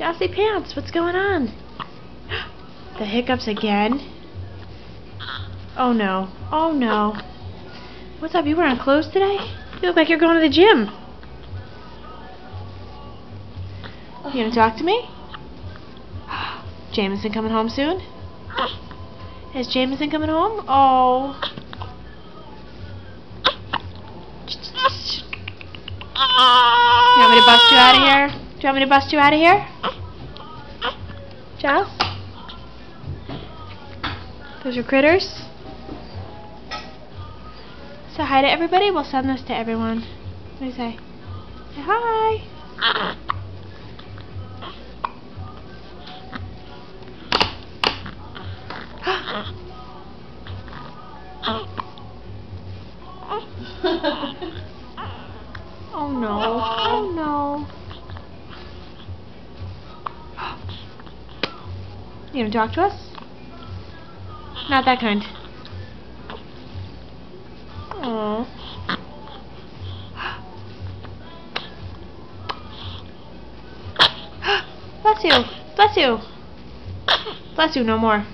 Sassy Pants, what's going on? The hiccups again? Oh no. Oh no. What's up? You wearing clothes today? You look like you're going to the gym. You gonna talk to me? Jameson coming home soon? Is Jameson coming home? Oh. You want me to bust you out of here? Do you want me to bust you out of here? Giles? Those are critters? Say hi to everybody. We'll send this to everyone. What do you say? Say hi. Oh no. Oh no. You gonna talk to us? Not that kind. Aww. Bless you. Bless you. Bless you, no more.